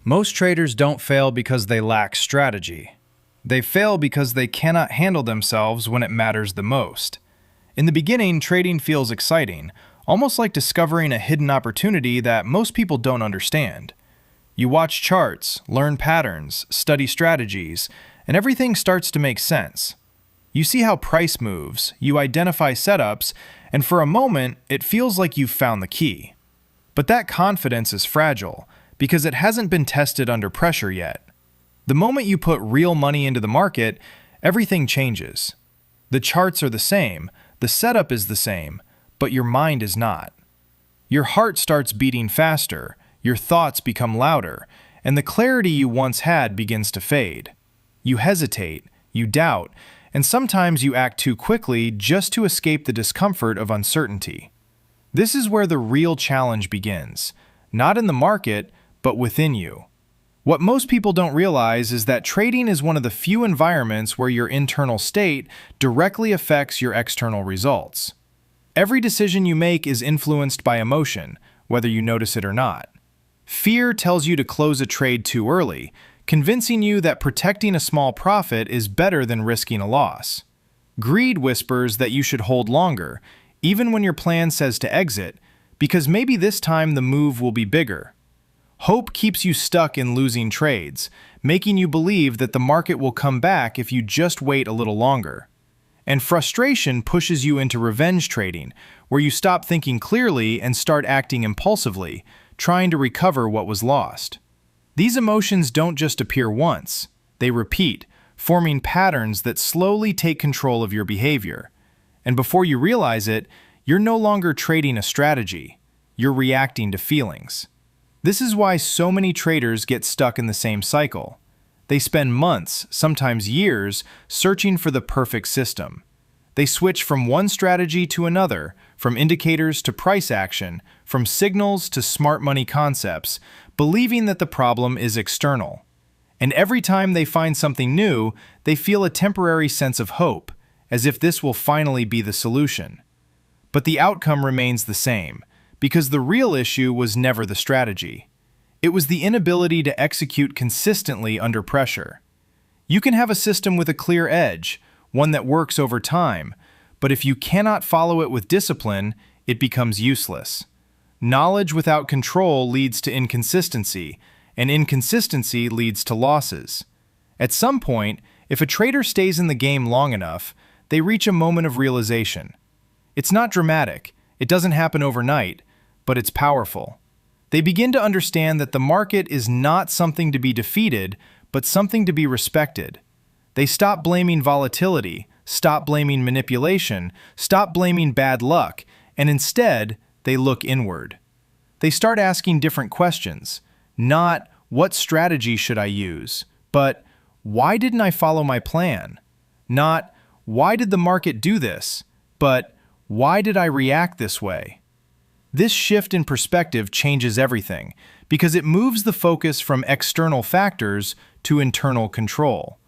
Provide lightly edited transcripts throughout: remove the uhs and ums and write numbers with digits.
Most traders don't fail because they lack strategy. They fail because they cannot handle themselves when it matters the most. In the beginning, trading feels exciting, almost like discovering a hidden opportunity that most people don't understand. You watch charts, learn patterns, study strategies, and everything starts to make sense. You see how price moves, you identify setups, and for a moment, it feels like you've found the key. But that confidence is fragile, because it hasn't been tested under pressure yet. The moment you put real money into the market, everything changes. The charts are the same, the setup is the same, but your mind is not. Your heart starts beating faster, your thoughts become louder, and the clarity you once had begins to fade. You hesitate, you doubt, and sometimes you act too quickly just to escape the discomfort of uncertainty. This is where the real challenge begins, not in the market, but within you. What most people don't realize is that trading is one of the few environments where your internal state directly affects your external results. Every decision you make is influenced by emotion, whether you notice it or not. Fear tells you to close a trade too early, convincing you that protecting a small profit is better than risking a loss. Greed whispers that you should hold longer, even when your plan says to exit, because maybe this time the move will be bigger. Hope keeps you stuck in losing trades, making you believe that the market will come back if you just wait a little longer. And frustration pushes you into revenge trading, where you stop thinking clearly and start acting impulsively, trying to recover what was lost. These emotions don't just appear once, they repeat, forming patterns that slowly take control of your behavior. And before you realize it, you're no longer trading a strategy, you're reacting to feelings. This is why so many traders get stuck in the same cycle. They spend months, sometimes years, searching for the perfect system. They switch from one strategy to another, from indicators to price action, from signals to smart money concepts, believing that the problem is external. And every time they find something new, they feel a temporary sense of hope, as if this will finally be the solution. But the outcome remains the same, because the real issue was never the strategy. It was the inability to execute consistently under pressure. You can have a system with a clear edge, one that works over time, but if you cannot follow it with discipline, it becomes useless. Knowledge without control leads to inconsistency, and inconsistency leads to losses. At some point, if a trader stays in the game long enough, they reach a moment of realization. It's not dramatic, it doesn't happen overnight, but it's powerful. They begin to understand that the market is not something to be defeated, but something to be respected. They stop blaming volatility, stop blaming manipulation, stop blaming bad luck, and instead, they look inward. They start asking different questions, not what strategy should I use, but why didn't I follow my plan? Not why did the market do this, but why did I react this way? This shift in perspective changes everything because it moves the focus from external factors to internal control.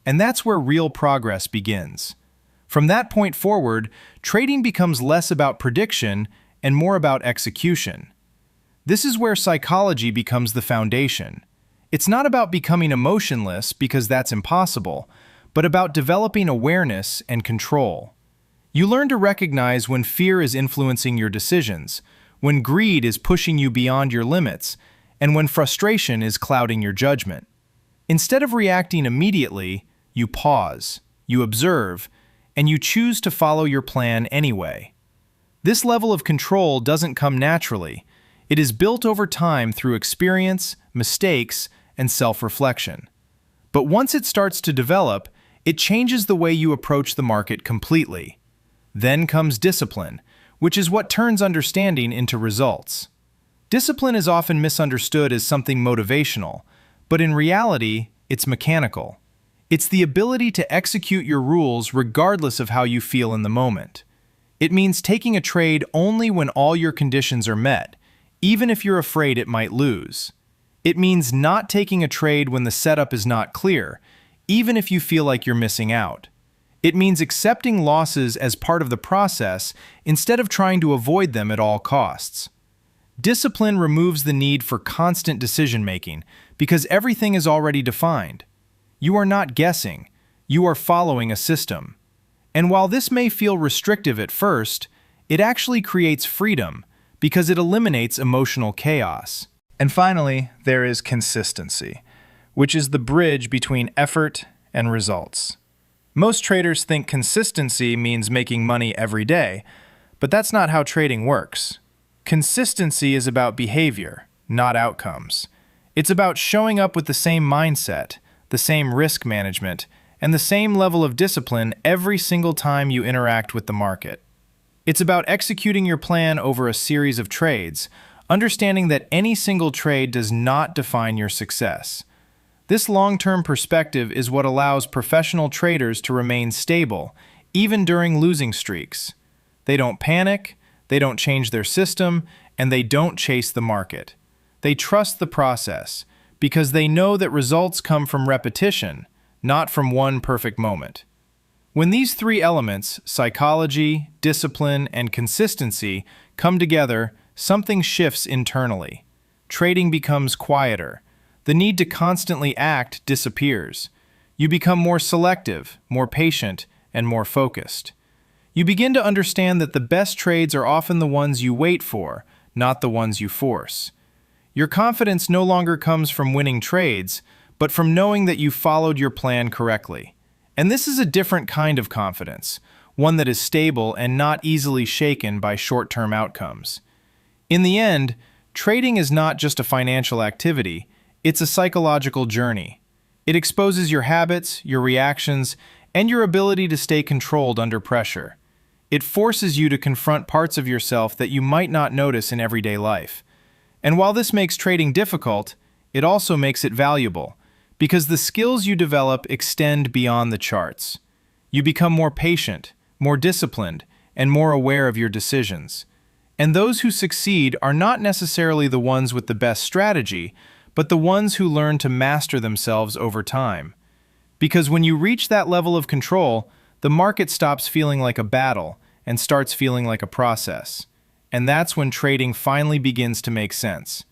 And that's where real progress begins. From that point forward, trading becomes less about prediction and more about execution. This is where psychology becomes the foundation. It's not about becoming emotionless because that's impossible, but about developing awareness and control. You learn to recognize when fear is influencing your decisions, when greed is pushing you beyond your limits, and when frustration is clouding your judgment. Instead of reacting immediately, you pause, you observe, and you choose to follow your plan anyway. This level of control doesn't come naturally. It is built over time through experience, mistakes, and self-reflection. But once it starts to develop, it changes the way you approach the market completely. Then comes discipline, which is what turns understanding into results. Discipline is often misunderstood as something motivational, but in reality, it's mechanical. It's the ability to execute your rules regardless of how you feel in the moment. It means taking a trade only when all your conditions are met, even if you're afraid it might lose. It means not taking a trade when the setup is not clear, even if you feel like you're missing out. It means accepting losses as part of the process instead of trying to avoid them at all costs. Discipline removes the need for constant decision-making because everything is already defined. You are not guessing, you are following a system. And while this may feel restrictive at first, it actually creates freedom because it eliminates emotional chaos. And finally, there is consistency, which is the bridge between effort and results. Most traders think consistency means making money every day, but that's not how trading works. Consistency is about behavior, not outcomes. It's about showing up with the same mindset, the same risk management, and the same level of discipline every single time you interact with the market. It's about executing your plan over a series of trades, understanding that any single trade does not define your success. This long-term perspective is what allows professional traders to remain stable, even during losing streaks. They don't panic, they don't change their system, and they don't chase the market. They trust the process because they know that results come from repetition, not from one perfect moment. When these three elements, psychology, discipline, and consistency, come together, something shifts internally. Trading becomes quieter. The need to constantly act disappears. You become more selective, more patient, and more focused. You begin to understand that the best trades are often the ones you wait for, not the ones you force. Your confidence no longer comes from winning trades, but from knowing that you followed your plan correctly. And this is a different kind of confidence, one that is stable and not easily shaken by short-term outcomes. In the end, trading is not just a financial activity, it's a psychological journey. It exposes your habits, your reactions, and your ability to stay controlled under pressure. It forces you to confront parts of yourself that you might not notice in everyday life. And while this makes trading difficult, it also makes it valuable, because the skills you develop extend beyond the charts. You become more patient, more disciplined, and more aware of your decisions. And those who succeed are not necessarily the ones with the best strategy, but the ones who learn to master themselves over time. Because when you reach that level of control, the market stops feeling like a battle and starts feeling like a process. And that's when trading finally begins to make sense.